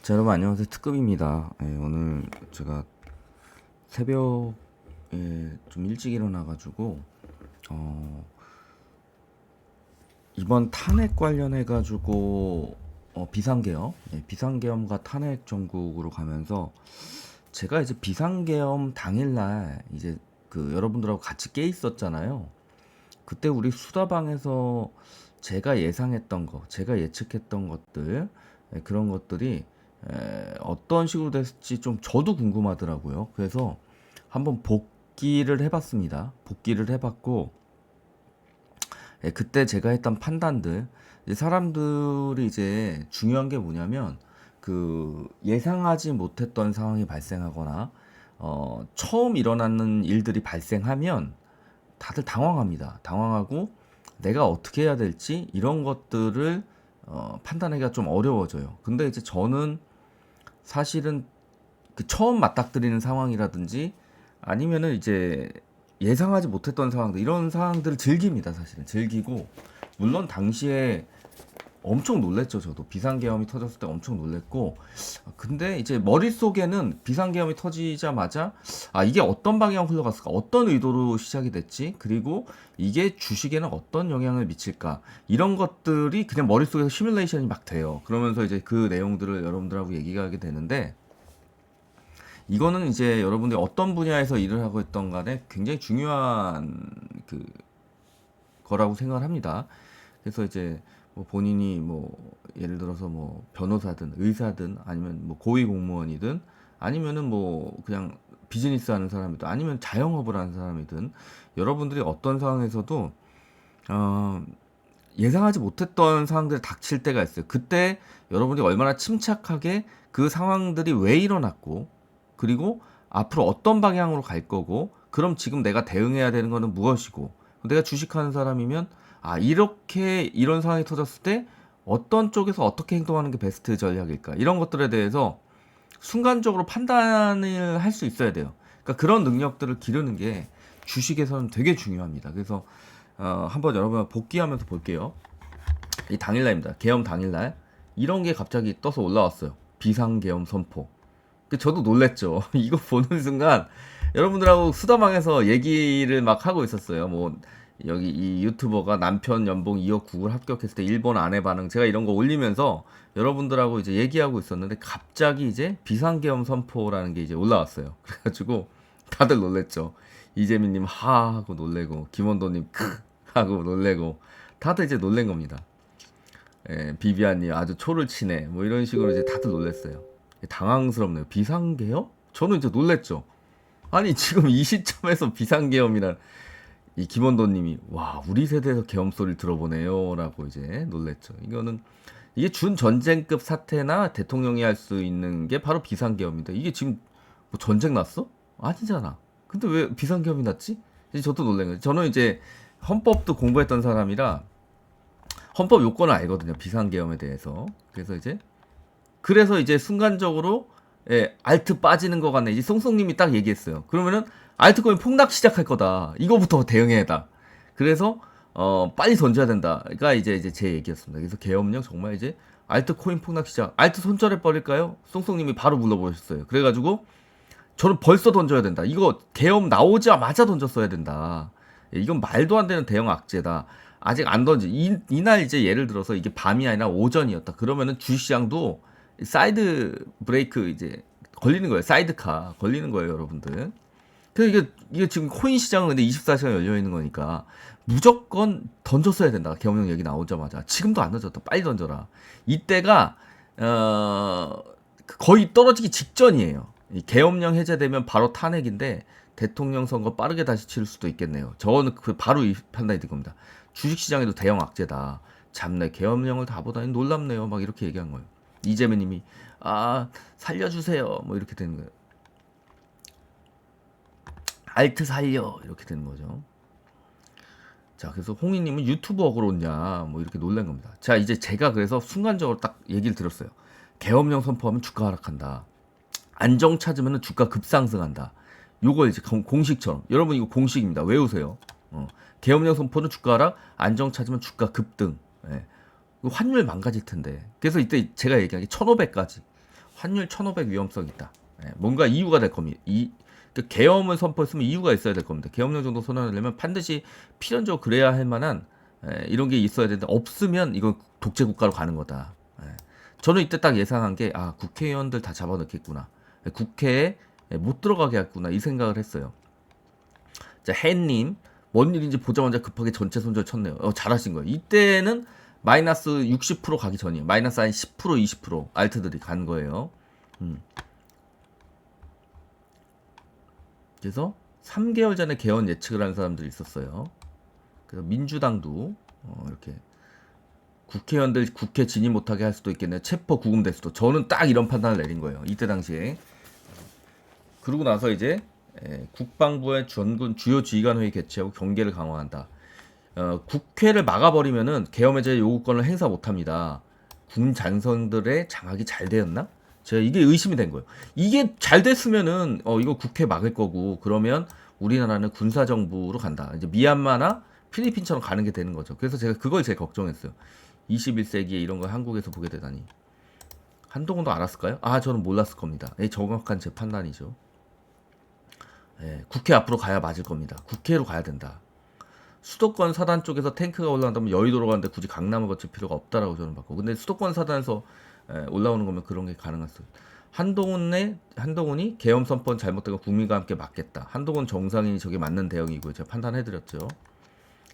자, 여러분 안녕하세요. 특급입니다. 오늘 제가 새벽에 좀 일찍 일어나가지고 이번 탄핵 관련해가지고 비상계엄, 비상계엄과 탄핵 정국으로 가면서 제가 이제 비상계엄 당일날 이제 그 여러분들하고 같이 깨 있었잖아요. 그때 우리 수다방에서 제가 예상했던 거, 제가 예측했던 것들, 그런 것들이 어떤 식으로 됐을지 좀 저도 궁금하더라고요. 그래서 한번 복기를 해봤습니다. 복기를 해봤고, 그때 제가 했던 판단들, 이제 사람들이 이제 중요한 게 뭐냐면, 그 예상하지 못했던 상황이 발생하거나, 처음 일어나는 일들이 발생하면 다들 당황합니다. 당황하고 내가 어떻게 해야 될지 이런 것들을 판단하기가 좀 어려워져요. 근데 이제 저는 사실은 그 처음 맞닥뜨리는 상황이라든지 아니면은 이제 예상하지 못했던 상황들 이런 상황들을 즐깁니다. 사실은 즐기고 물론 당시에 엄청 놀랬죠. 저도 비상계엄이 터졌을 때 엄청 놀랬고, 근데 이제 머릿속에는 비상계엄이 터지자마자 이게 어떤 방향으로 흘러갔을까, 어떤 의도로 시작이 됐지, 그리고 이게 주식에는 어떤 영향을 미칠까, 이런 것들이 그냥 머릿속에서 시뮬레이션이 막 돼요. 그러면서 이제 그 내용들을 여러분들하고 얘기가 하게 되는데, 이거는 이제 여러분들이 어떤 분야에서 일을 하고 있던 간에 굉장히 중요한 그 거라고 생각을 합니다. 그래서 이제 뭐 본인이 뭐 예를 들어서 뭐 변호사든 의사든 아니면 뭐 고위 공무원이든 아니면은 뭐 그냥 비즈니스 하는 사람이든 아니면 자영업을 하는 사람이든 여러분들이 어떤 상황에서도 어 예상하지 못했던 상황들이 닥칠 때가 있어요. 그때 여러분들이 얼마나 침착하게 그 상황들이 왜 일어났고, 그리고 앞으로 어떤 방향으로 갈 거고, 그럼 지금 내가 대응해야 되는 거는 무엇이고, 내가 주식하는 사람이면 이렇게 이런 상황이 터졌을 때 어떤 쪽에서 어떻게 행동하는 게 베스트 전략일까, 이런 것들에 대해서 순간적으로 판단을 할 수 있어야 돼요. 그러니까 그런 능력들을 기르는 게 주식에서는 되게 중요합니다. 그래서 한번 여러분 복귀하면서 볼게요. 이 당일날입니다. 계엄 당일날 이런 게 갑자기 떠서 올라왔어요. 비상계엄 선포. 저도 놀랬죠. 이거 보는 순간 여러분들하고 수다방에서 얘기를 막 하고 있었어요. 뭐 여기 이 유튜버가 남편 연봉 2억 9을 합격했을 때 일본 아내 반응, 제가 이런 거 올리면서 여러분들하고 이제 얘기하고 있었는데 갑자기 이제 비상계엄 선포라는 게 이제 올라왔어요. 그래가지고 다들 놀랬죠. 이재민님 하 하고 놀래고, 김원도님 크 하고 놀래고, 다들 이제 놀란 겁니다. 비비안님 아주 초를 치네, 뭐 이런 식으로 이제 다들 놀랬어요. 당황스럽네요. 비상계엄? 저는 이제 놀랬죠. 아니 지금 이 시점에서 비상계엄이란, 이 김원도님이 와 우리 세대에서 계엄 소리를 들어보네요라고 이제 놀랬죠. 이거는 이게 준 전쟁급 사태나 대통령이 할 수 있는 게 바로 비상계엄입니다. 이게 지금 뭐 전쟁 났어? 아니잖아. 근데 왜 비상계엄이 났지? 이제 저도 놀란 거예요. 저는 이제 헌법도 공부했던 사람이라 헌법 요건을 알거든요. 비상계엄에 대해서. 그래서 이제 순간적으로 알트 빠지는 거 같네. 이제 송송님이 딱 얘기했어요. 그러면은 알트코인 폭락 시작할 거다. 이거부터 대응해야다. 그래서 빨리 던져야 된다가 이제 제 얘기였습니다. 그래서 계엄령 정말 이제 알트코인 폭락 시작. 알트 손절해 버릴까요? 송송님이 바로 물어보셨어요. 그래가지고 저는 벌써 던져야 된다. 이거 계엄 나오자마자 던졌어야 된다. 이건 말도 안 되는 대형 악재다. 아직 안 던지. 이날 이제 예를 들어서 이게 밤이 아니라 오전이었다. 그러면은 주시장도 사이드 브레이크 이제 걸리는 거예요. 사이드카 걸리는 거예요, 여러분들. 그래서 이게 지금 코인 시장은 근데 24시간 열려 있는 거니까 무조건 던졌어야 된다. 계엄령 얘기 나오자마자. 지금도 안 던졌다. 빨리 던져라. 이때가 거의 떨어지기 직전이에요. 이 계엄령 해제되면 바로 탄핵인데 대통령 선거 빠르게 다시 치를 수도 있겠네요. 저는 바로 이 판단이 든 겁니다. 주식시장에도 대형 악재다. 잡내 계엄령을 다 보다니 놀랍네요. 막 이렇게 얘기한 거예요. 이재명님이 살려주세요. 뭐 이렇게 되는 거예요. 알트 살려 이렇게 되는 거죠. 자, 그래서 홍희님은 유튜버 그렇냐 뭐 이렇게 놀란 겁니다. 자, 이제 제가 그래서 순간적으로 딱 얘기를 들었어요. 계엄령 선포하면 주가 하락한다. 안정 찾으면 주가 급상승한다. 요거 이제 공식처럼, 여러분 이거 공식입니다. 외우세요. 계엄령 선포는 주가 하락, 안정 찾으면 주가 급등. 환율 망가질 텐데. 그래서 이때 제가 얘기한 게 1,500까지. 환율 1500 위험성 있다. 예, 뭔가 이유가 될 겁니다. 그 계엄을 선포했으면 이유가 있어야 될 겁니다. 계엄령 정도 선언하려면 반드시 필연적으로 그래야 할 만한 이런 게 있어야 되는데 없으면 이건 독재 국가로 가는 거다. 저는 이때 딱 예상한 게 국회의원들 다 잡아넣겠구나. 국회에 못 들어가게 했구나 이 생각을 했어요. 자, 햇님 뭔 일인지 보자마자 급하게 전체 손절 쳤네요. 잘하신 거예요. 이때는 마이너스 60% 가기 전이에요. 마이너스 한 10% 20% 알트들이 간 거예요. 그래서 3개월 전에 개헌 예측을 하는 사람들이 있었어요. 그래서 민주당도 이렇게 국회의원들 국회 진입 못하게 할 수도 있겠네요. 체포 구금될 수도. 저는 딱 이런 판단을 내린 거예요. 이때 당시에. 그러고 나서 이제 국방부의 전군 주요 지휘관 회의 개최하고 경계를 강화한다. 국회를 막아버리면은 계엄 해제 요구권을 행사 못합니다. 군 장성들의 장악이 잘 되었나? 제가 이게 의심이 된 거예요. 이게 잘 됐으면은 이거 국회 막을 거고 그러면 우리나라는 군사정부로 간다. 이제 미얀마나 필리핀처럼 가는 게 되는 거죠. 그래서 제가 그걸 제일 걱정했어요. 21세기에 이런 걸 한국에서 보게 되다니. 한동훈도 알았을까요? 저는 몰랐을 겁니다. 정확한 제 판단이죠. 국회 앞으로 가야 맞을 겁니다. 국회로 가야 된다. 수도권 사단 쪽에서 탱크가 올라온다면 여의도로 가는데 굳이 강남을 거칠 필요가 없다라고 저는 봤고, 근데 수도권 사단에서 올라오는 거면 그런 게 가능했어요. 한동훈이 계엄 선포는 잘못되고 국민과 함께 막겠다. 한동훈 정상인이 저게 맞는 대응이고요. 제가 판단해드렸죠.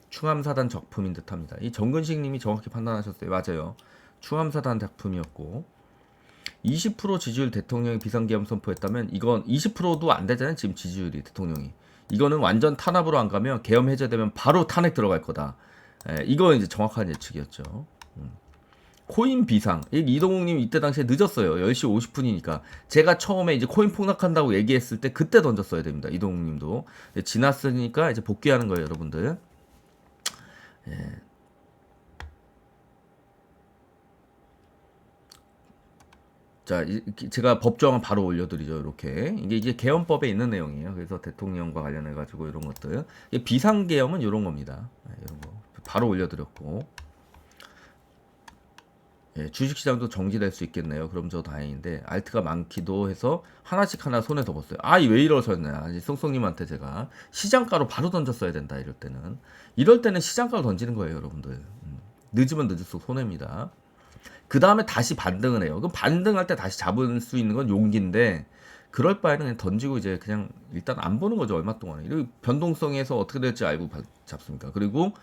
충암사단 작품인 듯합니다. 이 정근식님이 정확히 판단하셨어요. 맞아요. 충암사단 작품이었고 20% 지지율 대통령이 비상계엄 선포했다면 이건 20%도 안 되잖아요. 지금 지지율이 대통령이. 이거는 완전 탄압으로 안 가면 계엄 해제되면 바로 탄핵 들어갈 거다. 이거 이제 정확한 예측이었죠. 코인 비상. 이동욱님 이때 당시에 늦었어요. 10시 50분이니까. 제가 처음에 이제 코인 폭락한다고 얘기했을 때 그때 던졌어야 됩니다. 이동욱님도. 지났으니까 이제 복귀하는 거예요, 여러분들. 자, 제가 법조항은 바로 올려드리죠. 이렇게 이게 계엄법에 있는 내용이에요. 그래서 대통령과 관련해 가지고 이런 것들 비상계엄은 이런 겁니다. 이런 거 바로 올려드렸고 주식시장도 정지될 수 있겠네요. 그럼 저 다행인데 알트가 많기도 해서 하나씩 하나 손에 덮었어요. 왜 이러셨냐? 송송님한테 제가 시장가로 바로 던졌어야 된다. 이럴 때는 시장가로 던지는 거예요, 여러분들. 늦으면 늦을수록 손해입니다. 그 다음에 다시 반등을 해요. 그럼 반등할 때 다시 잡을 수 있는 건 용기인데 그럴 바에는 그냥 던지고 이제 그냥 일단 안 보는 거죠. 얼마 동안에. 이렇게 변동성에서 어떻게 될지 알고 잡습니까? 그리고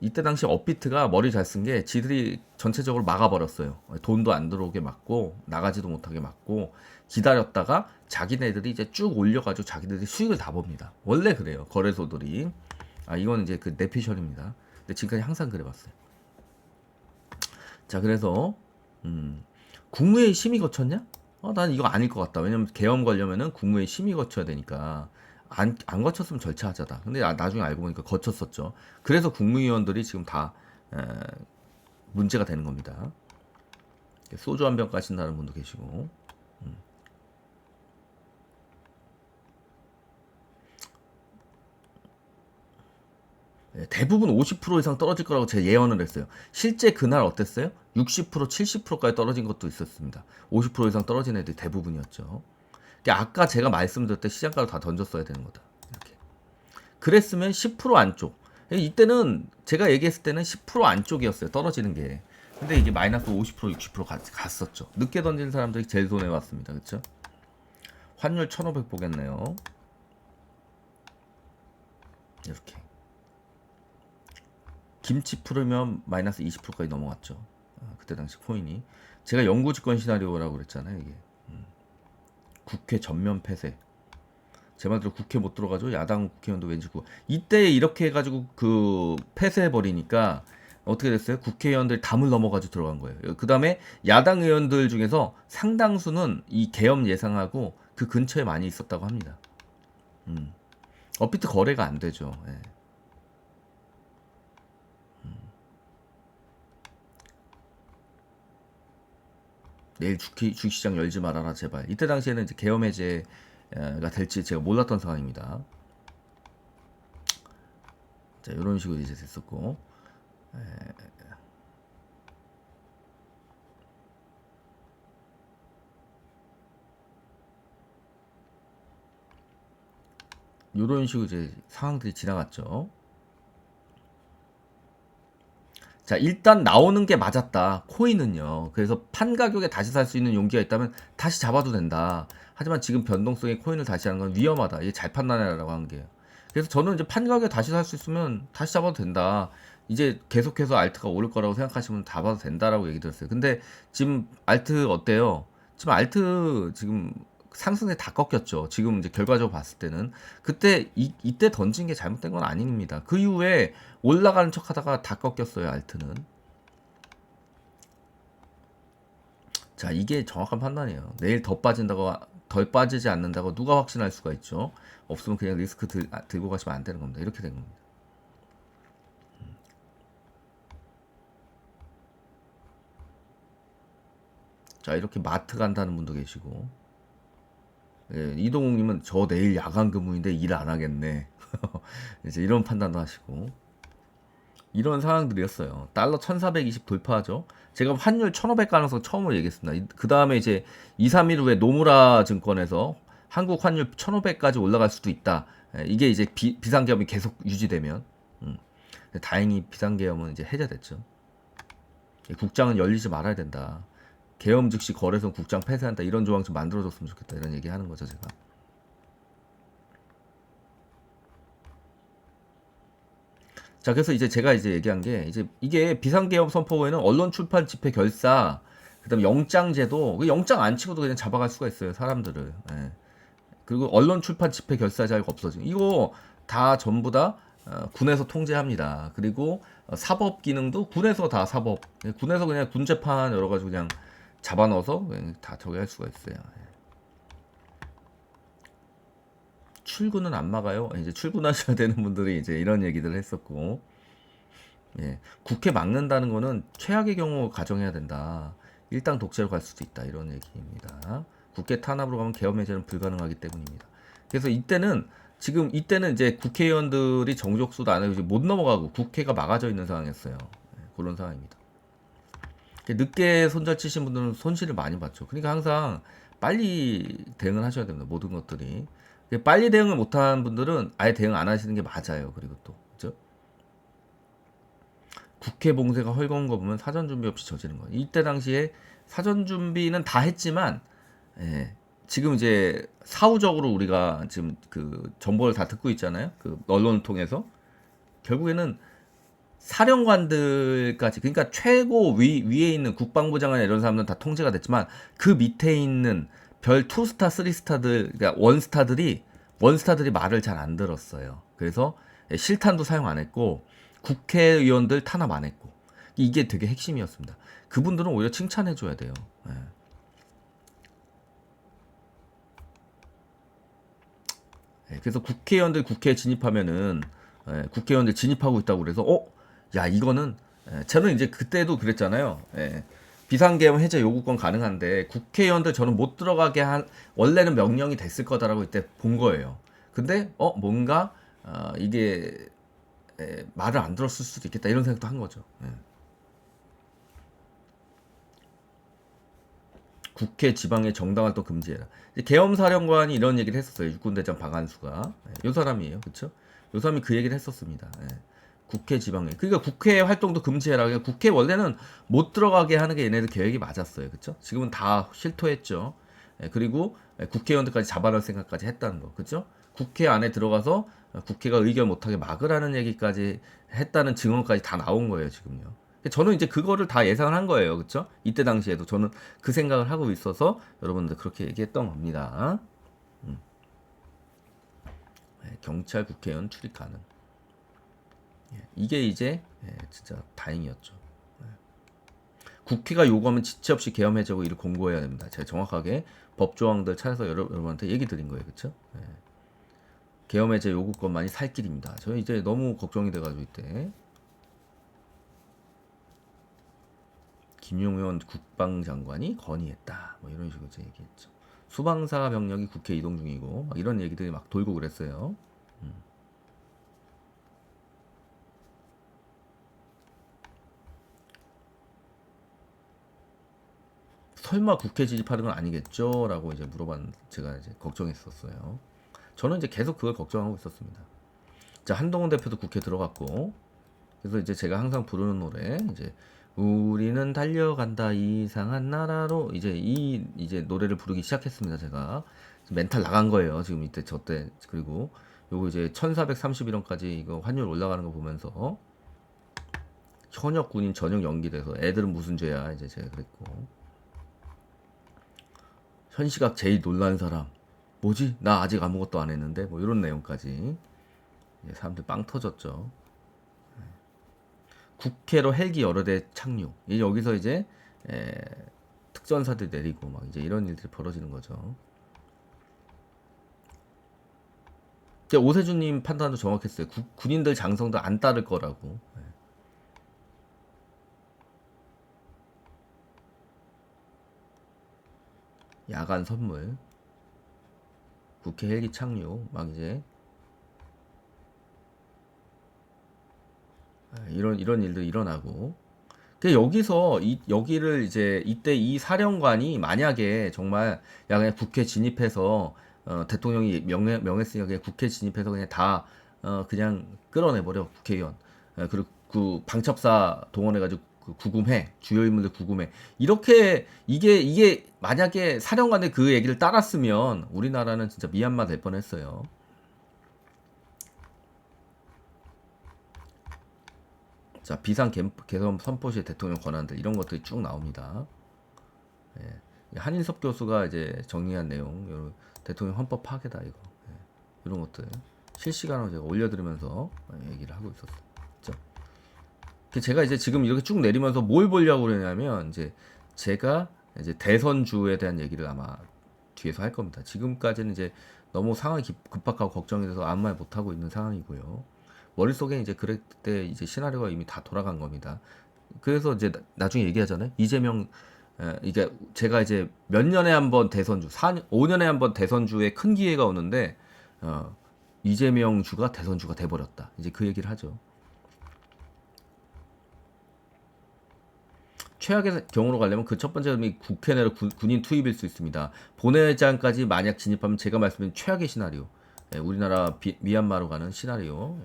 이때 당시 업비트가 머리 잘 쓴 게 지들이 전체적으로 막아버렸어요. 돈도 안 들어오게 막고 나가지도 못하게 막고 기다렸다가 자기네들이 이제 쭉 올려가지고 자기들이 수익을 다 봅니다. 원래 그래요. 거래소들이. 이건 이제 그 내피셜입니다. 근데 지금까지 항상 그래봤어요. 자, 그래서 국무회의 심의 거쳤냐? 난 이거 아닐 것 같다. 왜냐면 계엄 걸려면은 국무회의 심의 거쳐야 되니까 안 거쳤으면 절차하자다. 근데 나중에 알고 보니까 거쳤었죠. 그래서 국무위원들이 지금 다 문제가 되는 겁니다. 소주 한 병 까신다는 분도 계시고. 대부분 50% 이상 떨어질 거라고 제가 예언을 했어요. 실제 그날 어땠어요? 60%, 70%까지 떨어진 것도 있었습니다. 50% 이상 떨어진 애들이 대부분이었죠. 그러니까 아까 제가 말씀드릴 때 시장가로 다 던졌어야 되는 거다. 이렇게. 그랬으면 10% 안쪽. 이때는 제가 얘기했을 때는 10% 안쪽이었어요. 떨어지는 게. 근데 이게 마이너스 50%, 60% 갔었죠. 늦게 던진 사람들이 제일 손해 왔습니다. 그렇죠? 환율 1500 보겠네요. 이렇게. 김치 풀으면 마이너스 20%까지 넘어갔죠. 그때 당시 코인이. 제가 영구집권 시나리오라고 그랬잖아요. 이게. 국회 전면 폐쇄. 제 말대로 국회 못 들어가죠. 야당 국회의원도 왠지 이때 이렇게 해가지고 그 폐쇄해버리니까 어떻게 됐어요? 국회의원들 담을 넘어가지고 들어간 거예요. 그 다음에 야당 의원들 중에서 상당수는 이 계엄 예상하고 그 근처에 많이 있었다고 합니다. 업비트 거래가 안 되죠. 내일 주식시장 열지 말아라 제발. 이때 당시에는 이제 계엄 해제가 될지 제가 몰랐던 상황입니다. 자, 이런 식으로 이제 됐었고. 요런 식으로 이제 상황들이 지나갔죠. 자, 일단 나오는 게 맞았다. 코인은요. 그래서 판 가격에 다시 살 수 있는 용기가 있다면 다시 잡아도 된다. 하지만 지금 변동성의 코인을 다시 하는 건 위험하다. 이게 잘 판단해라라고 한 게요. 그래서 저는 이제 판 가격에 다시 살 수 있으면 다시 잡아도 된다. 이제 계속해서 알트가 오를 거라고 생각하시면 잡아도 된다라고 얘기 드렸어요. 근데 지금 알트 어때요? 지금 알트 지금 상승세 다 꺾였죠. 지금 이제 결과적으로 봤을 때는 그때 이때 던진 게 잘못된 건 아닙니다. 그 이후에 올라가는 척 하다가 다 꺾였어요, 알트는. 자, 이게 정확한 판단이에요. 내일 더 빠진다고, 덜 빠지지 않는다고 누가 확신할 수가 있죠? 없으면 그냥 리스크 들고 가시면 안 되는 겁니다. 이렇게 된 겁니다. 자, 이렇게 마트 간다는 분도 계시고, 예, 이동욱님은 저 내일 야간 근무인데 일 안 하겠네. 이제 이런 판단도 하시고, 이런 상황들이었어요. 달러 1420 돌파하죠. 제가 환율 1500 가능성 처음으로 얘기했습니다. 그 다음에 이제 2, 3일 후에 노무라 증권에서 한국 환율 1500까지 올라갈 수도 있다. 이게 이제 비상계엄이 계속 유지되면. 다행히 비상계엄은 이제 해제됐죠. 국장은 열리지 말아야 된다. 계엄 즉시 거래소 국장 폐쇄한다. 이런 조항 좀 만들어줬으면 좋겠다. 이런 얘기 하는 거죠, 제가. 자, 그래서 이제 제가 이제 얘기한 게 이제 이게 비상계엄 선포 후에는 언론 출판 집회 결사, 그다음에 영장제도 그 영장 안 치고도 그냥 잡아갈 수가 있어요, 사람들을. 예. 그리고 언론 출판 집회 결사 자유가 없어지고 이거 다 전부 다 군에서 통제합니다. 그리고 사법 기능도 군에서 다 사법, 군에서 그냥 군 재판 여러 가지 그냥 잡아넣어서 그냥 다 저기 할 수가 있어요. 예. 출근은 안 막아요. 이제 출근하셔야 되는 분들이 이제 이런 얘기들을 했었고, 예, 국회 막는다는 거는 최악의 경우 가정해야 된다. 일당 독재로 갈 수도 있다. 이런 얘기입니다. 국회 탄압으로 가면 개헌 해제는 불가능하기 때문입니다. 그래서 이때는 이제 국회의원들이 정족수도 안 하고 못 넘어가고 국회가 막아져 있는 상황이었어요. 예, 그런 상황입니다. 늦게 손절 치신 분들은 손실을 많이 봤죠. 그러니까 항상 빨리 대응을 하셔야 됩니다. 모든 것들이. 빨리 대응을 못한 분들은 아예 대응 안 하시는 게 맞아요. 그리고 또 그죠? 국회 봉쇄가 헐거운 거 보면 사전 준비 없이 저지른 거예요. 이때 당시에 사전 준비는 다 했지만, 예, 지금 이제 사후적으로 우리가 지금 그 정보를 다 듣고 있잖아요. 그 언론을 통해서 결국에는 사령관들까지, 그러니까 최고 위에 있는 국방부 장관 이런 사람들은 다 통제가 됐지만 그 밑에 있는 별 2스타, 3스타들, 그러니까 원스타들이 말을 잘 안 들었어요. 그래서 실탄도 사용 안 했고 국회의원들 탄압 안 했고 이게 되게 핵심이었습니다. 그분들은 오히려 칭찬해 줘야 돼요. 예. 그래서 국회의원들 국회에 진입하면은, 국회의원들 진입하고 있다고 그래서 야 이거는, 저는 이제 그때도 그랬잖아요. 비상계엄 해제 요구권 가능한데 국회의원들 저는 못 들어가게 한 원래는 명령이 됐을 거다라고 이때 본 거예요. 근데 뭔가 이게 말을 안 들었을 수도 있겠다 이런 생각도 한 거죠. 국회 지방의 정당활동 금지해라. 계엄사령관이 이런 얘기를 했었어요. 육군대장 박한수가. 요 사람이에요. 그쵸? 요 사람이 그 얘기를 했었습니다. 국회 지방에. 그러니까 국회 활동도 금지해라. 그러니까 국회 원래는 못 들어가게 하는 게 얘네들 계획이 맞았어요. 그쵸? 지금은 다 실토했죠. 그리고 국회의원들까지 잡아놓을 생각까지 했다는 거. 그쵸? 국회 안에 들어가서 국회가 의결 못하게 막으라는 얘기까지 했다는 증언까지 다 나온 거예요. 지금요. 저는 이제 그거를 다 예상을 한 거예요. 그쵸? 이때 당시에도 저는 그 생각을 하고 있어서 여러분들 그렇게 얘기했던 겁니다. 경찰 국회의원 출입 가능. 이게 이제 진짜 다행이었죠. 국회가 요구하면 지체 없이 계엄 해제하고 이를 공고해야 됩니다. 제가 정확하게 법조항들 찾아서 여러분한테 얘기 드린 거예요. 그쵸? 계엄 해제 요구권만이 살 길입니다. 저 이제 너무 걱정이 돼가지고 이때 김용현 국방장관이 건의했다. 뭐 이런 식으로 이제 얘기했죠. 수방사 병력이 국회 이동 중이고 막 이런 얘기들이 막 돌고 그랬어요. 설마 국회 진입하는 건 아니겠죠? 라고 이제 물어봤는데 제가 이제 걱정했었어요. 저는 이제 계속 그걸 걱정하고 있었습니다. 자, 한동훈 대표도 국회 들어갔고, 그래서 이제 제가 항상 부르는 노래, 이제 우리는 달려간다 이상한 나라로, 이제 노래를 부르기 시작했습니다. 제가 멘탈 나간 거예요. 지금 이때 저때. 그리고 요거 이제 1431원까지 이거 환율 올라가는 거 보면서 현역 군인 전역 연기돼서 애들은 무슨 죄야, 이제 제가 그랬고, 현시각 제일 놀란 사람 뭐지? 나 아직 아무것도 안 했는데, 뭐 이런 내용까지 사람들 빵 터졌죠. 국회로 헬기 여러 대 착륙. 이제 여기서 이제 특전사들 내리고 막 이제 이런 일들이 벌어지는 거죠. 오세준님 판단도 정확했어요. 군인들 장성도 안 따를 거라고. 야간 선물, 국회 헬기 착륙, 막 이제 이런 일도 일어나고. 여기서 여기를 이제 이때 이 사령관이 만약에 정말 야 그냥 국회 진입해서 대통령이 명했으니까 그냥 국회 진입해서 그냥 다 그냥 끌어내버려 국회의원. 그리고 그 방첩사 동원해가지고 그 구금해 주요 인물들 구금해 이렇게 이게 만약에 사령관의 그 얘기를 따랐으면 우리나라는 진짜 미얀마 될 뻔했어요. 자, 비상 개선 선포 시 대통령 권한들 이런 것들이 쭉 나옵니다. 예. 한인섭 교수가 이제 정리한 내용, 대통령 헌법 파괴다 이거, 예. 이런 것들 실시간으로 제가 올려드리면서 얘기를 하고 있었어요. 그렇죠? 제가 이제 지금 이렇게 쭉 내리면서 뭘 보려고 그러냐면 이제 제가 이제 대선주에 대한 얘기를 아마 뒤에서 할 겁니다. 지금까지는 이제 너무 상황이 급박하고 걱정이 돼서 아무 말 못 하고 있는 상황이고요. 머릿속에 이제 그때 이제 시나리오가 이미 다 돌아간 겁니다. 그래서 이제 나중에 얘기하잖아요. 이재명, 이게 제가 이제 몇 년에 한 번 대선주, 5년에 한 번 대선주에 큰 기회가 오는데, 이재명 주가 대선주가 돼버렸다. 이제 그 얘기를 하죠. 최악의 경우로 가려면 그 첫 번째 점이 국회 내로 군인 투입일 수 있습니다. 본회의장까지 만약 진입하면 제가 말씀드린 최악의 시나리오. 우리나라 미얀마로 가는 시나리오.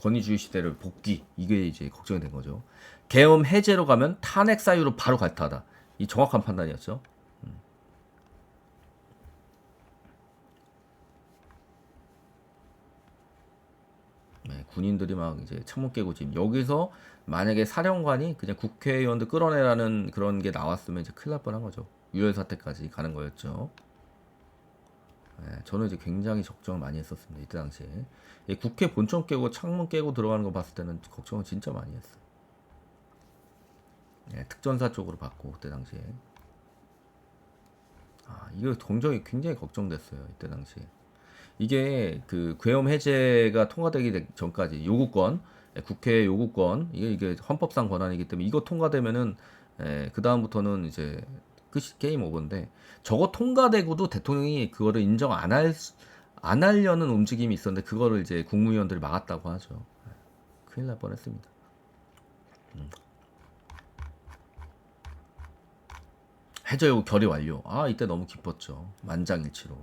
권위주의 시대를 복귀. 이게 이제 걱정이 된 거죠. 계엄 해제로 가면 탄핵 사유로 바로 갈타하다. 이 정확한 판단이었죠. 네, 군인들이 막 이제 창문 깨고 지금 여기서 만약에 사령관이 그냥 국회의원들 끌어내라는 그런 게 나왔으면 이제 큰일 날 뻔한 거죠. 유혈 사태까지 가는 거였죠. 네, 저는 이제 굉장히 걱정을 많이 했었습니다. 이때 당시에 국회 본청 깨고 창문 깨고 들어가는 거 봤을 때는 걱정을 진짜 많이 했어요. 네, 특전사 쪽으로 받고 그때 당시에 이거 굉장히 걱정됐어요. 이때 당시에 이게 그 계엄 해제가 통과되기 전까지 요구권, 국회 요구권 이게 헌법상 권한이기 때문에 이거 통과되면은 그 다음부터는 이제 끝이 게임 오버인데 저거 통과되고도 대통령이 그거를 인정 안 하려는 움직임이 있었는데 그거를 이제 국무위원들이 막았다고 하죠. 큰일 날 뻔했습니다. 해저 요구 결의 완료. 이때 너무 기뻤죠. 만장일치로.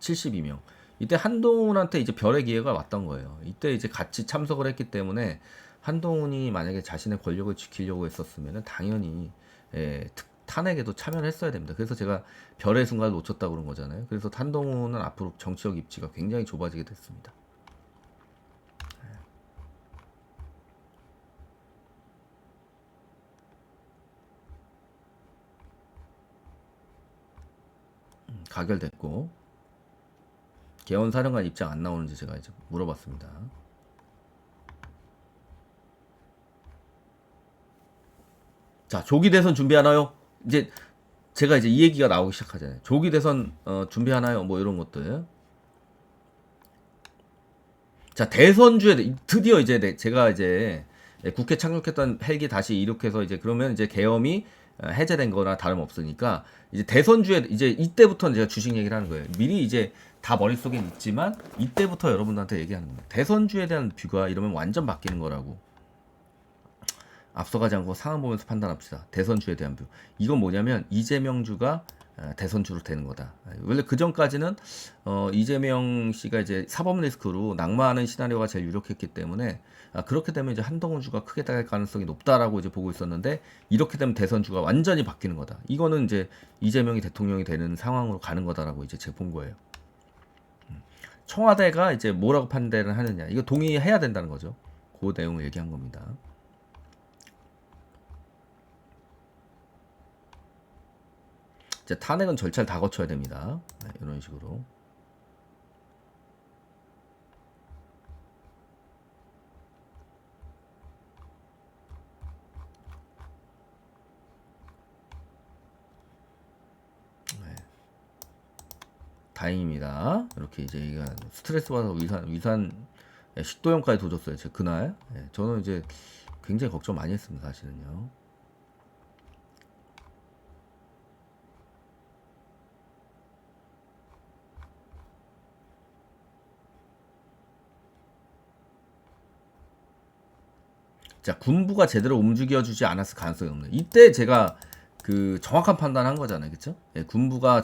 72명. 이때 한동훈한테 이제 별의 기회가 왔던 거예요. 이때 이제 같이 참석을 했기 때문에 한동훈이 만약에 자신의 권력을 지키려고 했었으면 당연히 탄핵에도 참여를 했어야 됩니다. 그래서 제가 별의 순간을 놓쳤다고 그런 거잖아요. 그래서 한동훈은 앞으로 정치적 입지가 굉장히 좁아지게 됐습니다. 가결됐고 개헌 사령관 입장 안 나오는지 제가 이제 물어봤습니다. 자, 조기 대선 준비하나요? 이제 제가 이제 이 얘기가 나오기 시작하잖아요. 조기 대선 준비하나요? 뭐 이런 것들. 자, 대선주에 드디어 이제 제가 이제 국회 착륙했던 헬기 다시 이륙해서 이제 그러면 이제 계엄이 해제된 거나 다름없으니까 이제 대선주에 이제 이때부터 제가 주식 얘기를 하는 거예요. 미리 이제 다 머릿속에 있지만 이때부터 여러분들한테 얘기하는 거예요. 대선주에 대한 뷰가 이러면 완전 바뀌는 거라고. 앞서가지 않고 상황 보면서 판단합시다. 대선주에 대한 뷰. 이건 뭐냐면 이재명주가 대선주로 되는 거다. 원래 그 전까지는 이재명 씨가 이제 사법 리스크로 낙마하는 시나리오가 제일 유력했기 때문에 그렇게 되면 이제 한동훈 주가 크게 될 가능성이 높다라고 이제 보고 있었는데 이렇게 되면 대선주가 완전히 바뀌는 거다. 이거는 이제 이재명이 대통령이 되는 상황으로 가는 거다라고 이제 제가 본 거예요. 청와대가 이제 뭐라고 판단을 하느냐 이거 동의해야 된다는 거죠. 그 내용을 얘기한 겁니다. 이제 탄핵은 절차를 다 거쳐야 됩니다. 네, 이런 식으로. 네. 다행입니다. 이렇게 이제 이가 스트레스 받아서 위산 식도염까지 도졌어요. 제가 그날. 네, 저는 이제 굉장히 걱정 많이 했습니다. 사실은요. 자, 군부가 제대로 움직여주지 않았을 가능성이 없네. 이때 제가 그 정확한 판단한 거잖아요, 그렇죠? 예, 군부가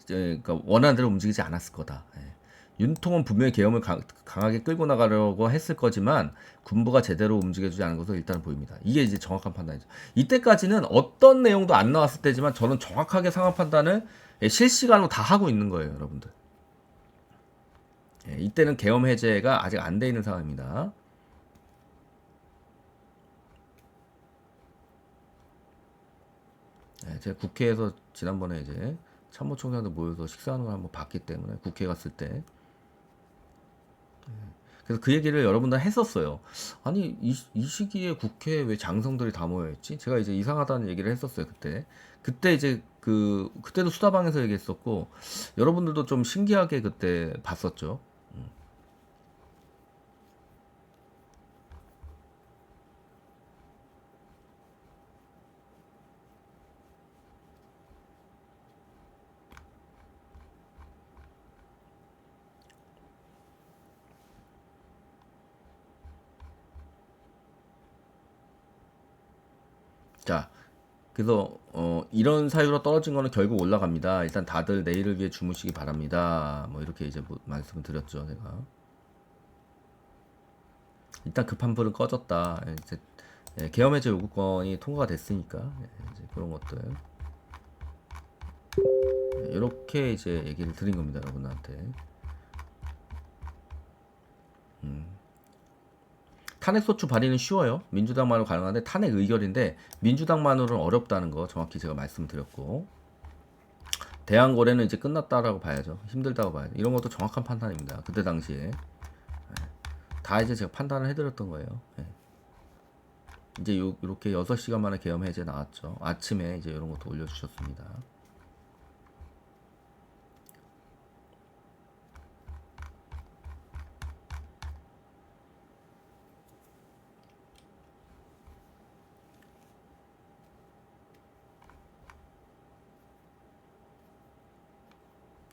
그러니까 원하는 대로 움직이지 않았을 거다. 예. 윤통은 분명히 계엄을 강하게 끌고 나가려고 했을 거지만 군부가 제대로 움직여주지 않은 것으로 일단 보입니다. 이게 이제 정확한 판단이죠. 이때까지는 어떤 내용도 안 나왔을 때지만 저는 정확하게 상황 판단을 실시간으로 다 하고 있는 거예요, 여러분들. 예, 이때는 계엄 해제가 아직 안 돼 있는 상황입니다. 네, 제가 국회에서 지난번에 이제 참모총장들 모여서 식사하는 걸 한번 봤기 때문에 국회 갔을 때 그래서 그 얘기를 여러분들 했었어요. 아니 이 시기에 국회에 왜 장성들이 다 모여있지? 제가 이제 이상하다는 얘기를 했었어요 그때 이제 그때도 수다방에서 얘기했었고 여러분들도 좀 신기하게 그때 봤었죠. 자, 그래서 이런 사유로 떨어진 거는 결국 올라갑니다. 일단 다들 내일을 위해 주무시기 바랍니다. 뭐 이렇게 이제 말씀을 드렸죠, 제가. 일단 급한 불은 꺼졌다. 이제 계엄해제 요구권이 통과가 됐으니까 이제 그런 것들 이렇게 이제 얘기를 드린 겁니다, 여러분한테. 탄핵 소추 발의는 쉬워요. 민주당만으로 가능한데 탄핵 의결인데 민주당만으로는 어렵다는 거 정확히 제가 말씀드렸고 대항거래는 이제 끝났다라고 봐야죠. 힘들다고 봐야죠. 이런 것도 정확한 판단입니다. 그때 당시에 다 이제 제가 판단을 해드렸던 거예요. 이제 요렇게 6시간 만에 계엄 해제 나왔죠. 아침에 이제 이런 것도 올려주셨습니다.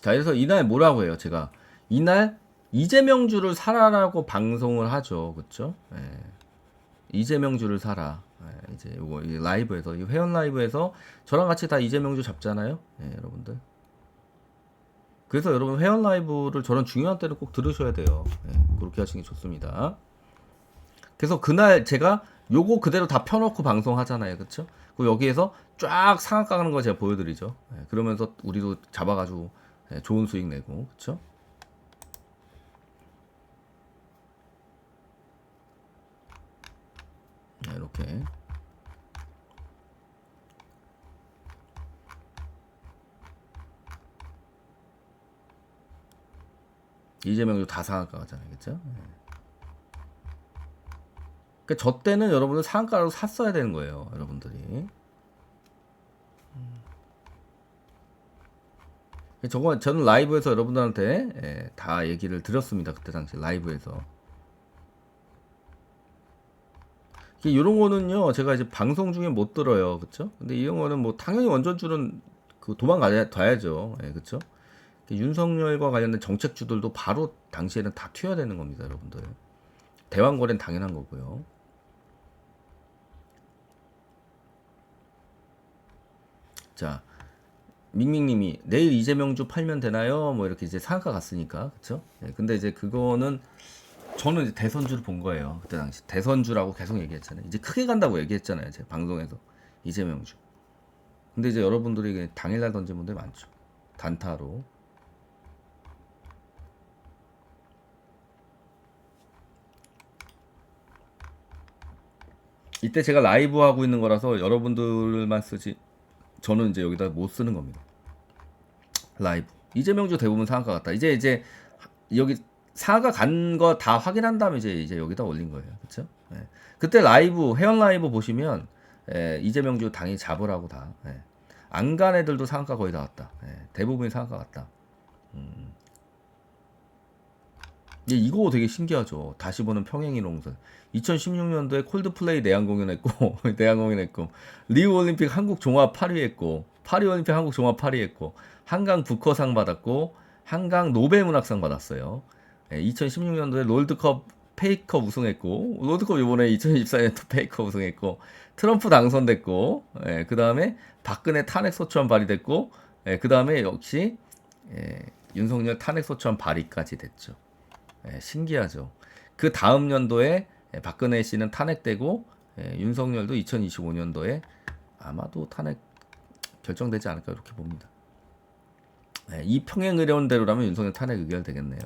자, 그래서 이날 뭐라고 해요? 제가 이날 이재명주를 사라라고 방송을 하죠. 그쵸? 예. 이재명주를 사라. 예, 이제 요거 이 라이브에서 이 회원 라이브에서 저랑 같이 다 이재명주 잡잖아요. 예, 여러분들. 그래서 여러분 회원 라이브를 저런 중요한 때는 꼭 들으셔야 돼요. 예, 그렇게 하시는 게 좋습니다. 그래서 그날 제가 요거 그대로 다 펴놓고 방송하잖아요. 그쵸? 그 여기에서 쫙 상한가 가는 거 제가 보여드리죠. 예, 그러면서 우리도 잡아가지고 좋은 수익 내고. 그쵸? 네, 이렇게. 이재명도 다 상한가 가잖아요. 그쵸? 그러니까 저 때는 여러분들 상한가로 샀어야 되는 거예요. 여러분들이. 저는 라이브에서 여러분들한테 다 얘기를 드렸습니다. 그때 당시 라이브에서. 이런 거는요, 제가 이제 방송 중에 못 들어요. 그쵸? 근데 이런 거는 뭐 당연히 원전주는 도망가야죠. 예, 그쵸? 윤석열과 관련된 정책주들도 바로 당시에는 다 튀어야 되는 겁니다, 여러분들. 대왕거래는 당연한 거고요. 자, 밍밍님이 내일 이재명주 팔면 되나요? 뭐 이렇게 이제 상한가 갔으니까 그쵸? 예, 근데 이제 그거는 저는 이제 대선주를 본 거예요. 그때 당시 대선주라고 계속 얘기했잖아요. 이제 크게 간다고 얘기했잖아요. 제 방송에서 이재명주. 근데 이제 여러분들이 이게 당일날 던진 분들 많죠. 단타로. 이때 제가 라이브 하고 있는 거라서 여러분들만 쓰지 저는 이제 여기다 못 쓰는 겁니다. 라이브. 이재명주 대부분 상한가 같다. 이제 여기 상한가 간 거 다 확인한 다음에 이제 여기다 올린 거예요. 그렇죠? 예. 그때 라이브 회원 라이브 보시면 이재명주 당이 잡으라고 다. 예. 안 간 애들도 상한가 거의 다 왔다. 예. 대부분이 상한가 같다. 이거 되게 신기하죠. 다시 보는 평행이동설. 2016년도에 콜드플레이 내한 공연했고, 내한 공연했고, 리우 올림픽 한국 종합 8위 했고, 파리 올림픽 한국 종합 8위 했고, 한강 부커상 받았고, 한강 노벨 문학상 받았어요. 2016년도에 롤드컵 페이컵 우승했고, 롤드컵 이번에 2024년 또 페이컵 우승했고, 트럼프 당선됐고, 그 다음에 박근혜 탄핵 소추안 발의됐고, 그 다음에 역시 윤석열 탄핵 소추안 발의까지 됐죠. 신기하죠. 그 다음 연도에 박근혜 씨는 탄핵되고 윤석열도 2025년도에 아마도 탄핵 결정되지 않을까 이렇게 봅니다. 이 평행 의료원대로라면 윤석열 탄핵 의결되겠네요.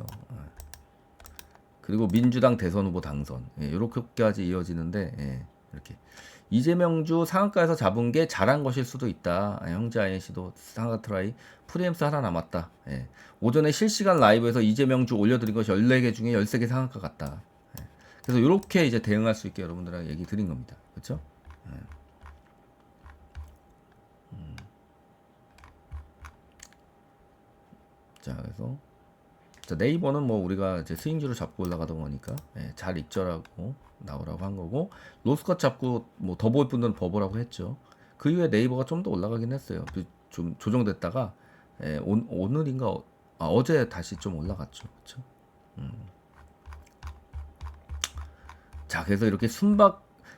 그리고 민주당 대선 후보 당선 이렇게까지 이어지는데 이렇게 이재명주 상한가에서 잡은 게 잘한 것일 수도 있다. 형제 INC도 상한가 트라이 프리엠스 하나 남았다. 오전에 실시간 라이브에서 이재명주 올려드린 것이 14개 중에 13개 상한가 같다. 그래서 이렇게 이제 대응할 수 있게 여러분들에게 얘기 드린 겁니다. 그렇죠? 자, 그래서 자, 네이버는 뭐 우리가 이제 스윙주로 잡고 올라가던 거니까 잘 익절하고 나오라고 한 거고 로스컷 잡고 뭐 더 볼 분들은 더 보라고 했죠. 그 이후에 네이버가 좀 더 올라가긴 했어요. 좀 조정됐다가 오늘인가 어제 다시 좀 올라갔죠. 그렇죠? 자, 그래서 이렇게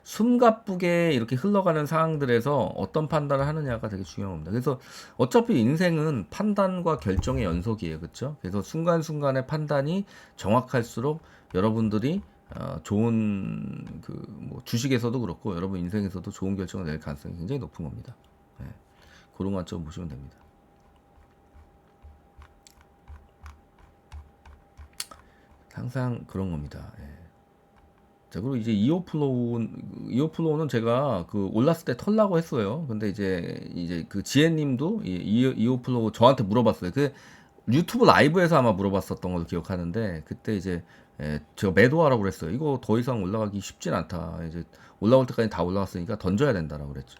숨가쁘게 이렇게 흘러가는 상황들에서 어떤 판단을 하느냐가 되게 중요한 겁니다. 그래서 어차피 인생은 판단과 결정의 연속이에요. 그렇죠? 그래서 순간순간의 판단이 정확할수록 여러분들이 좋은 뭐 주식에서도 그렇고 여러분 인생에서도 좋은 결정을 낼 가능성이 굉장히 높은 겁니다. 그런 관점 보시면 됩니다. 항상 그런 겁니다. 자, 그리고 이제 이오플로우는 제가 그 올랐을 때 털라고 했어요. 근데 이제 그 지혜님도 이오플로우 저한테 물어봤어요. 그 유튜브 라이브에서 아마 물어봤었던 걸로 기억하는데 그때 이제 제가 매도하라고 그랬어요. 이거 더 이상 올라가기 쉽진 않다. 이제 올라올 때까지 다 올라갔으니까 던져야 된다라고 그랬죠.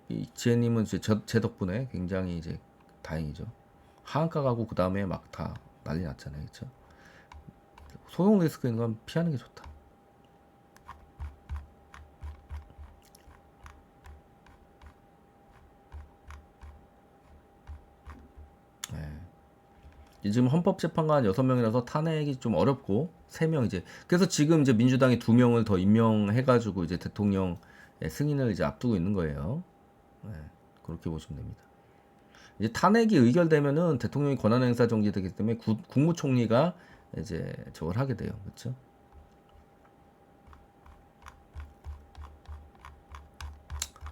이 지혜님은 이제 제 덕분에 굉장히 이제 다행이죠. 하한가 가고 그 다음에 막 다 난리 났잖아요, 그렇죠? 소형 리스크인 건 피하는 게 좋다. 지금 헌법재판관 6명이라서 탄핵이 좀 어렵고 3명 이제 그래서 지금 이제 민주당이 2명을 더 임명해가지고 이제 대통령 승인을 이제 앞두고 있는 거예요. 그렇게 보시면 됩니다. 이제 탄핵이 의결되면은 대통령이 권한행사 정지되기 때문에 국무총리가 이제 저걸 하게 돼요, 그렇죠?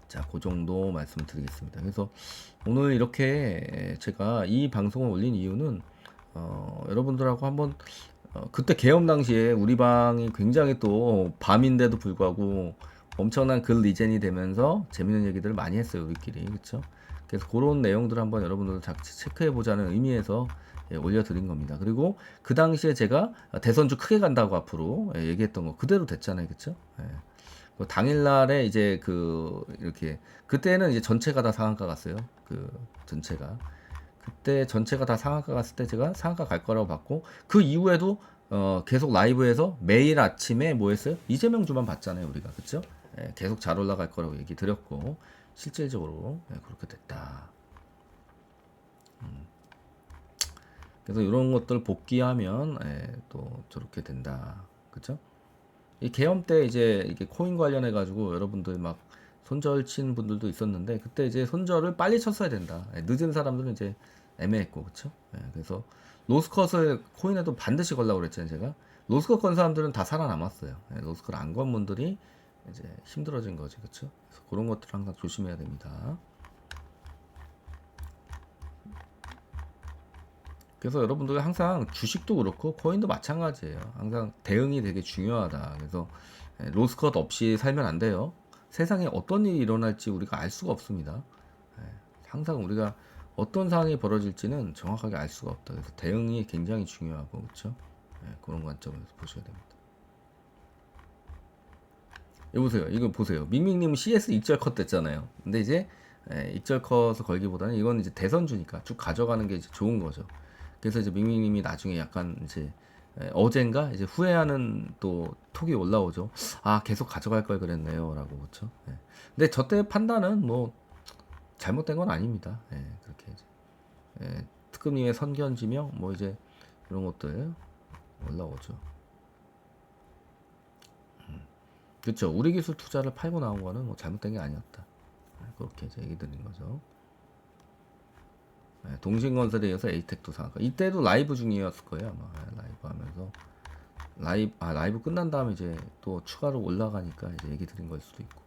자, 그 정도 말씀드리겠습니다. 그래서 오늘 이렇게 제가 이 방송을 올린 이유는 여러분들하고 한번 그때 개엄 당시에 우리 방이 굉장히 또 밤인데도 불구하고 엄청난 글 리젠이 되면서 재밌는 얘기들을 많이 했어요, 우리끼리. 그렇죠? 그래서 그런 내용들을 한번 여러분들 같이 체크해 보자는 의미에서 올려드린 겁니다. 그리고 그 당시에 제가 대선주 크게 간다고 앞으로 얘기했던 거 그대로 됐잖아요, 그렇죠? 그 당일날에 이제 이렇게 그때는 이제 전체가 다 상한가 갔어요. 전체가 그때 전체가 다 상한가 갔을 때 제가 상한가 갈 거라고 봤고 그 이후에도 계속 라이브에서 매일 아침에 뭐 했어요? 이재명 주만 봤잖아요, 우리가. 그렇죠? 계속 잘 올라갈 거라고 얘기 드렸고 실질적으로 그렇게 됐다. 그래서 이런 것들 복귀하면 또 저렇게 된다. 그렇죠? 이 계엄 때 이제 이게 코인 관련해 가지고 여러분들 막 손절 친 분들도 있었는데 그때 이제 손절을 빨리 쳤어야 된다. 늦은 사람들은 이제 애매했고 그렇죠. 그래서 로스컷을 코인에도 반드시 걸라고 그랬잖아요. 제가 로스컷 건 사람들은 다 살아남았어요. 로스컷 안 건 분들이 이제 힘들어진 거지 그렇죠. 그래서 그런 것들 항상 조심해야 됩니다. 그래서 여러분들 항상 주식도 그렇고 코인도 마찬가지예요. 항상 대응이 되게 중요하다. 그래서 로스컷 없이 살면 안 돼요. 세상에 어떤 일이 일어날지 우리가 알 수가 없습니다. 항상 우리가 어떤 상황이 벌어질지는 정확하게 알 수가 없다. 그래서 대응이 굉장히 중요하고 그렇죠. 그런 관점에서 보셔야 됩니다. 여보세요. 이거 보세요. 밍밍님 CS 익절 컷 됐잖아요. 근데 이제 익절 컷을 걸기보다는 이건 이제 대선주니까 쭉 가져가는 게 이제 좋은 거죠. 그래서 이제 밍밍님이 나중에 약간 이제 어젠가 이제 후회하는 또 톡이 올라오죠. 아 계속 가져갈 걸 그랬네요라고 그렇죠. 근데 저 때 판단은 뭐 잘못된 건 아닙니다. 그렇게 이제 특급님의 선견지명 뭐 이제 이런 것들 올라오죠. 그렇죠. 우리 기술 투자를 팔고 나온 거는 뭐 잘못된 게 아니었다. 그렇게 이제 얘기 드린 거죠. 동신건설에 이어서 에이텍도 상한가. 이때도 라이브 중이었을 거예요 아마. 라이브 하면서 라이브 끝난 다음에 이제 또 추가로 올라가니까 이제 얘기 드린 걸 수도 있고.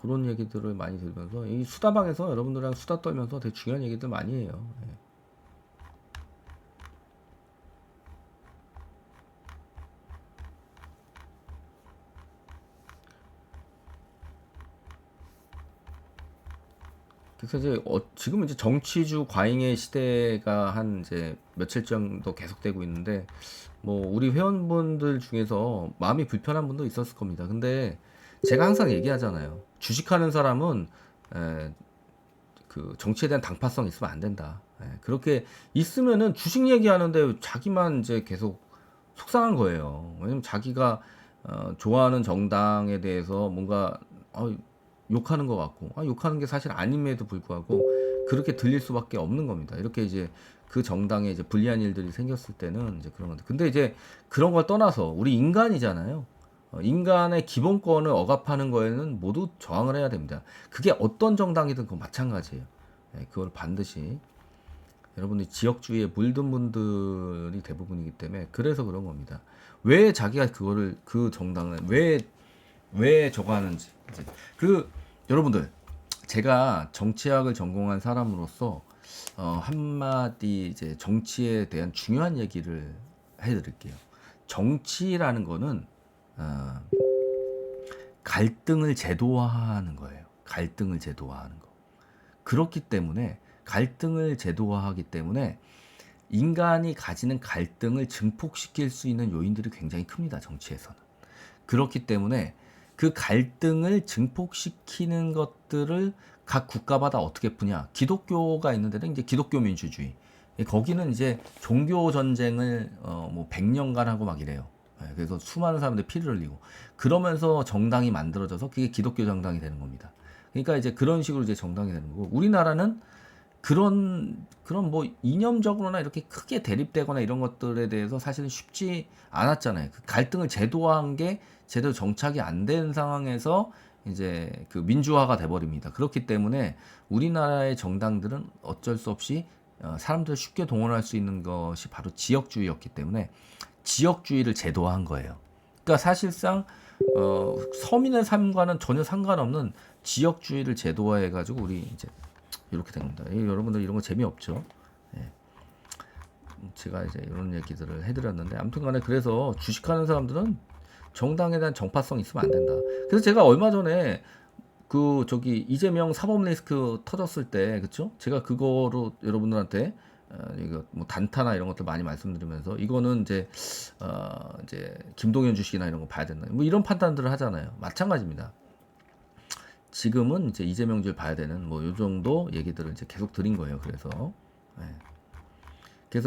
그런 얘기들을 많이 들으면서 이 수다방에서 여러분들이랑 수다 떨면서 되게 중요한 얘기들 많이 해요. 그래서 이제 지금 이제 정치주 과잉의 시대가 한 이제 며칠 정도 계속되고 있는데 뭐 우리 회원분들 중에서 마음이 불편한 분도 있었을 겁니다. 근데 제가 항상 얘기하잖아요. 주식하는 사람은 에, 그 정치에 대한 당파성 있으면 안 된다. 그렇게 있으면은 주식 얘기하는데 자기만 이제 계속 속상한 거예요. 왜냐면 자기가 좋아하는 정당에 대해서 뭔가 욕하는 것 같고 욕하는 게 사실 아님에도 불구하고 그렇게 들릴 수밖에 없는 겁니다. 이렇게 이제 그 정당에 이제 불리한 일들이 생겼을 때는 이제 그런 건데 근데 이제 그런 걸 떠나서 우리 인간이잖아요. 인간의 기본권을 억압하는 거에는 모두 저항을 해야 됩니다. 그게 어떤 정당이든 그건 마찬가지예요. 그걸 반드시 여러분들이 지역주의에 물든 분들이 대부분이기 때문에 그래서 그런 겁니다. 왜 자기가 그거를 그 정당을 왜 저거 하는지 이제 그 여러분들 제가 정치학을 전공한 사람으로서 한마디 이제 정치에 대한 중요한 얘기를 해드릴게요. 정치라는 거는 갈등을 제도화하는 거예요. 갈등을 제도화하는 거. 그렇기 때문에 갈등을 제도화하기 때문에 인간이 가지는 갈등을 증폭시킬 수 있는 요인들이 굉장히 큽니다. 정치에서는. 그렇기 때문에 그 갈등을 증폭시키는 것들을 각 국가마다 어떻게 푸냐. 기독교가 있는 데는 이제 기독교 민주주의. 거기는 이제 종교 전쟁을 뭐 100년간 하고 막 이래요. 그래서 수많은 사람들이 피를 흘리고 그러면서 정당이 만들어져서 그게 기독교 정당이 되는 겁니다. 그러니까 이제 그런 식으로 이제 정당이 되는 거고 우리나라는 그런 뭐 이념적으로나 이렇게 크게 대립되거나 이런 것들에 대해서 사실은 쉽지 않았잖아요. 그 갈등을 제도화한 게 제대로 정착이 안 된 상황에서 이제 그 민주화가 돼 버립니다. 그렇기 때문에 우리나라의 정당들은 어쩔 수 없이 사람들을 쉽게 동원할 수 있는 것이 바로 지역주의였기 때문에 지역주의를 제도화한 거예요. 그러니까 사실상 서민의 삶과는 전혀 상관없는 지역주의를 제도화해 가지고 우리 이제 이렇게 된 겁니다. 여러분들 이런 거 재미없죠? 제가 이제 이런 얘기들을 해드렸는데 아무튼간에 그래서 주식하는 사람들은 정당에 대한 정파성 있으면 안 된다. 그래서 제가 얼마 전에 그 저기 이재명 사법 리스크 터졌을 때 그쵸? 제가 그거로 여러분들한테 이거 뭐 단타나 이런 것들 많이 말씀드리면서 이거는 이제 김동연 주식이나 이런 거 봐야 된다. 뭐 이런 판단들을 하잖아요. 마찬가지입니다. 지금은 이제 이재명주를 봐야 되는 뭐 요 정도 얘기들을 이제 계속 드린 거예요. 그래서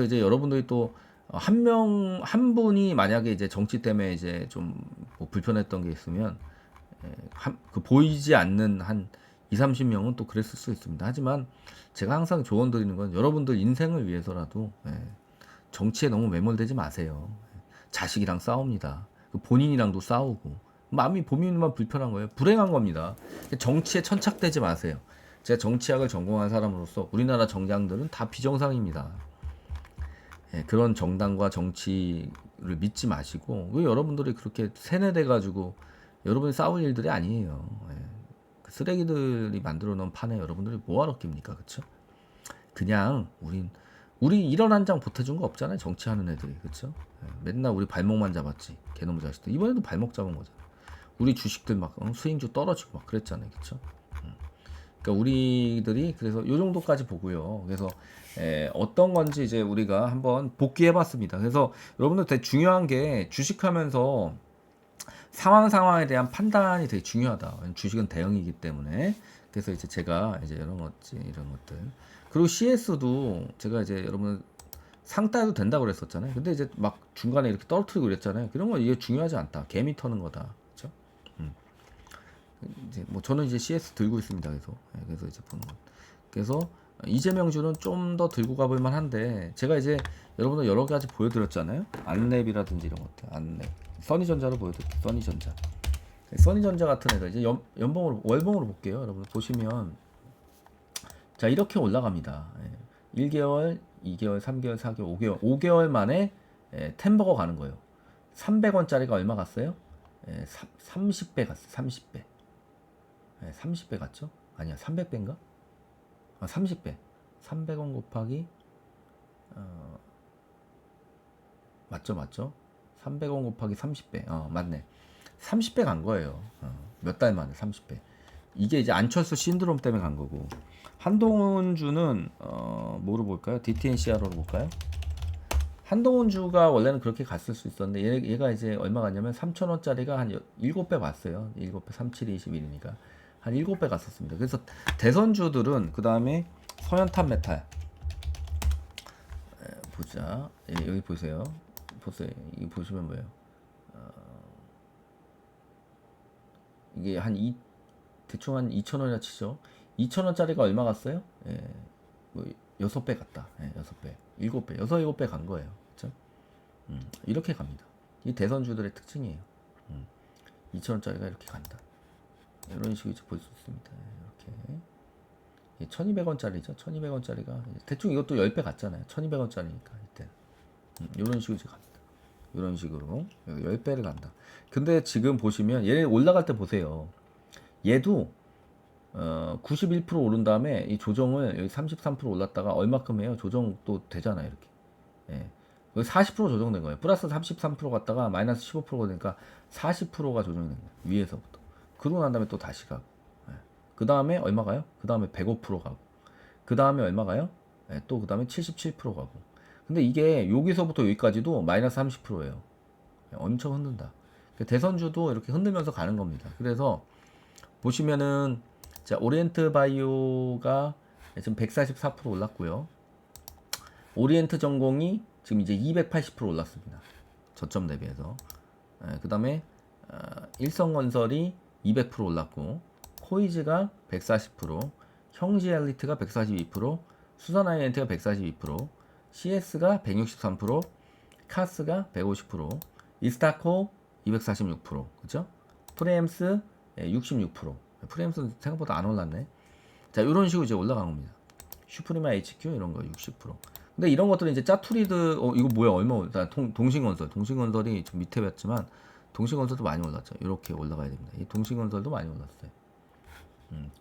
이제 여러분들이 또 한 분이 만약에 이제 정치 때문에 이제 좀 뭐 불편했던 게 있으면 그 보이지 않는 한 30명은 또 그랬을 수 있습니다. 하지만 제가 항상 조언 드리는 건 여러분들 인생을 위해서라도 정치에 너무 매몰되지 마세요. 자식이랑 싸웁니다. 본인이랑도 싸우고 마음이 본인만 불편한 거예요. 불행한 겁니다. 정치에 천착되지 마세요. 제가 정치학을 전공한 사람으로서 우리나라 정당들은 다 비정상입니다. 그런 정당과 정치를 믿지 마시고 왜 여러분들이 그렇게 세뇌돼 가지고 여러분이 싸울 일들이 아니에요. 그 쓰레기들이 만들어 놓은 판에 여러분들이 뭐하러 낍니까? 그쵸? 그냥 우리 일 원 한 장 보태준 거 없잖아요. 정치하는 애들이. 그쵸? 맨날 우리 발목만 잡았지. 개놈 자식들. 이번에도 발목 잡은 거잖아. 우리 주식들 막 수익률 떨어지고 막 그랬잖아요. 그쵸? 그러니까 우리들이 그래서 요 정도까지 보고요. 그래서 어떤 건지 이제 우리가 한번 복귀해봤습니다. 그래서 여러분들 되게 중요한 게 주식하면서 상황에 대한 판단이 되게 중요하다. 주식은 대형이기 때문에. 그래서 이제 제가 이제 이런 것들. 그리고 CS도 제가 이제 여러분 상따도 된다고 그랬었잖아요. 근데 이제 막 중간에 이렇게 떨어뜨리고 그랬잖아요. 그런 거 이게 중요하지 않다. 개미 터는 거다. 그렇죠? 이제 뭐 저는 이제 CS 들고 있습니다. 그래서 이제 보는 거. 그래서 이재명주는 좀 더 들고 가볼 만한데 제가 이제 여러분들 여러 가지 보여드렸잖아요. 안랩이라든지 이런 것들. 안랩. 써니전자로 보여드릴게요. 써니전자 같은 애가 이제 월봉으로 볼게요. 여러분 보시면 자 이렇게 올라갑니다. 1개월, 2개월, 3개월, 4개월, 5개월 5개월 만에 템버거 가는 거예요. 300원짜리가 얼마 갔어요? 30배 갔어요. 30배. 30배 갔죠? 아니야 300배인가? 30배. 300원 곱하기 맞죠? 300원 곱하기 30배. 맞네. 30배 간 거예요. 몇 달 만에 30배. 이게 이제 안철수 신드롬 때문에 간 거고. 한동훈주는 뭐로 볼까요? DTNCR로 볼까요? 한동훈주가 원래는 그렇게 갔을 수 있었는데 얘가 이제 얼마 갔냐면 3,000원짜리가 한 7배 갔어요. 7배 37이 21이니까 한 7배 갔었습니다. 그래서 대선주들은 그 다음에 서현탄 메탈 보자. 여기 보세요. 이게 보시면 뭐예요? 이게 대충 한 2,000원이나 치죠. 2,000원짜리가 얼마 갔어요? 뭐 6배 갔다. 6배. 7배. 7배 간 거예요. 그렇죠? 이렇게 갑니다. 이 대선주들의 특징이에요. 2,000원짜리가 이렇게 간다. 이런 식으로 볼 수 있습니다. 이렇게. 1,200원짜리죠. 1,200원짜리가 대충 이것도 10배 갔잖아요. 1,200원짜리니까 이때. 이런 식으로 이제 갑니다. 이런 식으로 10배를 간다. 근데 지금 보시면 얘 올라갈 때 보세요. 얘도 91% 오른 다음에 이 조정을 여기 33% 올랐다가 얼마큼 해요? 조정 또 되잖아요. 이렇게. 여기 40% 조정된 거예요. 플러스 33% 갔다가 마이너스 15%가 되니까 40%가 조정된 거예요. 위에서부터. 그러고 난 다음에 또 다시 가고. 그 다음에 얼마 가요? 그 다음에 105% 가고. 그 다음에 얼마 가요? 또 그 다음에 77% 가고. 근데 이게 여기서부터 여기까지도 마이너스 30%예요. 엄청 흔든다. 대선주도 이렇게 흔들면서 가는 겁니다. 그래서 보시면은 자 오리엔트 바이오가 지금 144% 올랐고요. 오리엔트 전공이 지금 이제 280% 올랐습니다. 저점 대비해서. 그 다음에 일성건설이 200% 올랐고 코이즈가 140%, 형지엘리트가 142%, 수산아이엔트가 142%, CS가 163%, 카스가 150%, 이스타코 246%, 그죠? 프레임스 66%. 프레임스는 생각보다 안 올랐네. 자, 이런 식으로 이제 올라간 겁니다. 슈프리마 HQ 이런 거 60%. 근데 이런 것들은 이제 짜투리드 이거 뭐야 얼마 올라? 동신건설이 좀 밑에 봤지만 동신건설도 많이 올랐죠. 이렇게 올라가야 됩니다. 이 동신건설도 많이 올랐어요.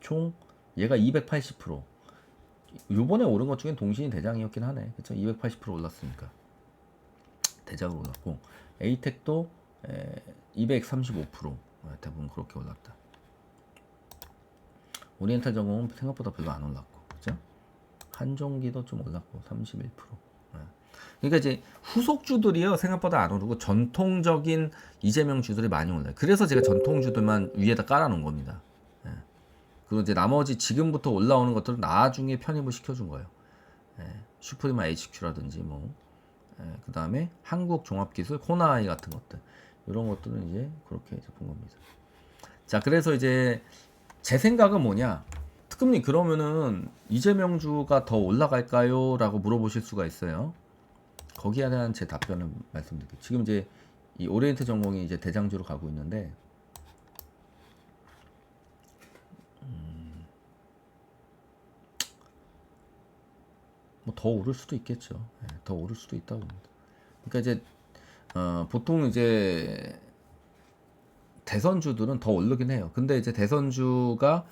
총 얘가 280%. 요번에 오른 것 중엔 동신이 대장이었긴 하네. 그쵸? 280% 올랐으니까. 대장으로 올랐고 에이텍도 235% 대부분 그렇게 올랐다. 오리엔탈 전공은 생각보다 별로 안 올랐고, 그죠? 한종기도 좀 올랐고 31%. 그러니까 이제 후속주들이요 생각보다 안 오르고 전통적인 이재명 주들이 많이 올라요. 그래서 제가 전통주들만 위에다 깔아놓은 겁니다. 그리고 이제 나머지 지금부터 올라오는 것들은 나중에 편입을 시켜준 거예요. 슈프리마 HQ라든지 뭐, 그 다음에 한국종합기술, 코나이 같은 것들 이런 것들은 이제 그렇게 이제 본 겁니다. 자, 그래서 이제 제 생각은 뭐냐? 특금님 그러면은 이재명주가 더 올라갈까요? 라고 물어보실 수가 있어요. 거기에 대한 제 답변을 말씀드릴게요. 지금 이제 이 오리엔트 전공이 이제 대장주로 가고 있는데 뭐 더 오를 수도 있겠죠. 예, 더 오를 수도 있다고 봅니다. 그러니까 이제 보통 이제 대선주들은 더 오르긴 해요. 근데 이제 대선주가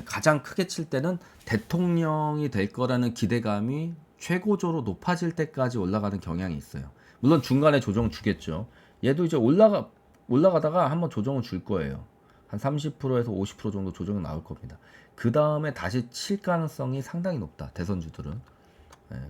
가장 크게 칠 때는 대통령이 될 거라는 기대감이 최고조로 높아질 때까지 올라가는 경향이 있어요. 물론 중간에 조정 주겠죠. 얘도 이제 올라가다가 한번 조정을 줄 거예요. 한 30%에서 50% 정도 조정이 나올 겁니다. 그 다음에 다시 칠 가능성이 상당히 높다. 대선주들은.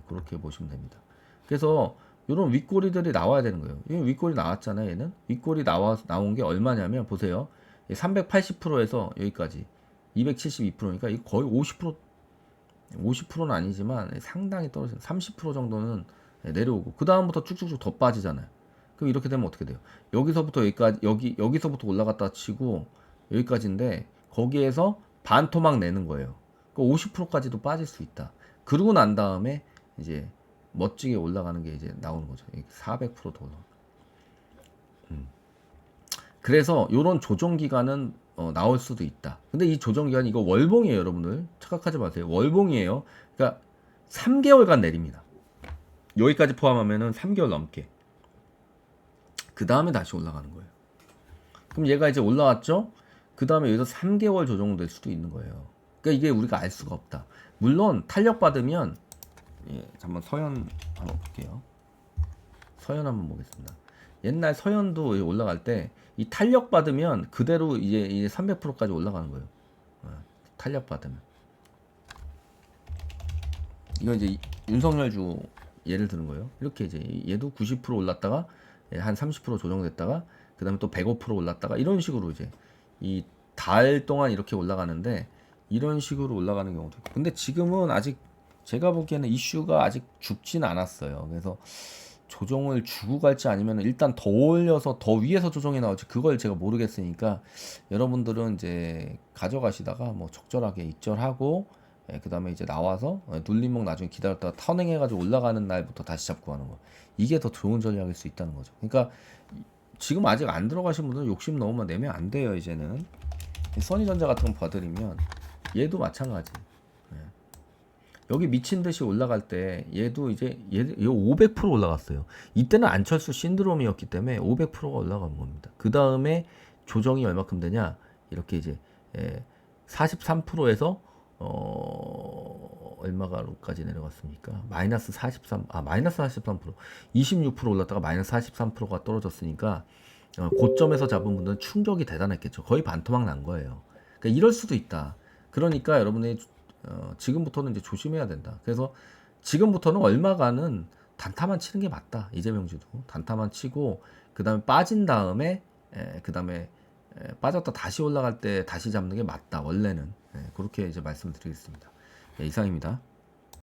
그렇게 보시면 됩니다. 그래서 이런 윗꼬리들이 나와야 되는 거예요. 이 윗꼬리 나왔잖아요. 얘는 윗꼬리 나온 게 얼마냐면 보세요. 380%에서 여기까지 272%니까 이거 거의 50%는 아니지만 상당히 떨어져요. 30% 정도는 내려오고 그 다음부터 쭉쭉쭉 더 빠지잖아요. 그럼 이렇게 되면 어떻게 돼요? 여기서부터 여기까지 여기서부터 올라갔다 치고 여기까지인데 거기에서 반토막 내는 거예요. 그 50%까지도 빠질 수 있다. 그러고 난 다음에 이제 멋지게 올라가는 게 이제 나오는 거죠. 400%도 올라. 그래서 이런 조정 기간은 나올 수도 있다. 근데 이 조정 기간 이거 월봉이에요, 여러분들. 착각하지 마세요. 월봉이에요. 그러니까 3개월간 내립니다. 여기까지 포함하면은 3개월 넘게. 그 다음에 다시 올라가는 거예요. 그럼 얘가 이제 올라왔죠? 그 다음에 여기서 3개월 조정될 수도 있는 거예요. 그러니까 이게 우리가 알 수가 없다. 물론 탄력 받으면 잠깐 서현 한번 볼게요. 서현 한번 보겠습니다. 옛날 서현도 올라갈 때 이 탄력 받으면 그대로 이제 300%까지 올라가는 거예요. 탄력 받으면. 이거 이제 윤석열주 예를 드는 거예요. 이렇게 이제 얘도 90% 올랐다가 한 30% 조정됐다가 그 다음에 또 105% 올랐다가 이런 식으로 이제 이 달 동안 이렇게 올라가는데 이런 식으로 올라가는 경우도 있고. 근데 지금은 아직 제가 보기에는 이슈가 아직 죽진 않았어요. 그래서 조정을 주고 갈지 아니면 일단 더 올려서 더 위에서 조정이 나올지 그걸 제가 모르겠으니까 여러분들은 이제 가져가시다가 뭐 적절하게 입절하고 그 다음에 이제 나와서 눌림목 나중에 기다렸다가 터닝해가지고 올라가는 날부터 다시 잡고 하는 거. 이게 더 좋은 전략일 수 있다는 거죠. 그러니까 지금 아직 안 들어가신 분들은 욕심 너무 내면 안 돼요. 이제는 써니전자 같은 거 봐드리면 얘도 마찬가지. 여기 미친 듯이 올라갈 때 얘도 이제 얘 500% 올라갔어요. 이때는 안철수 신드롬이었기 때문에 500%가 올라간 겁니다. 그 다음에 조정이 얼마큼 되냐? 이렇게 이제 43%에서 얼마가로까지 내려갔습니까? 마이너스 43, 마이너스 43%, 26% 올랐다가 마이너스 43%가 떨어졌으니까 고점에서 잡은 분들은 충격이 대단했겠죠. 거의 반토막 난 거예요. 그러니까 이럴 수도 있다. 그러니까 여러분이 지금부터는 이제 조심해야 된다. 그래서 지금부터는 얼마간은 단타만 치는 게 맞다. 이재명주도 단타만 치고 그 다음에 빠진 다음에 그 다음에 빠졌다 다시 올라갈 때 다시 잡는 게 맞다. 원래는 그렇게 이제 말씀드리겠습니다. 이상입니다.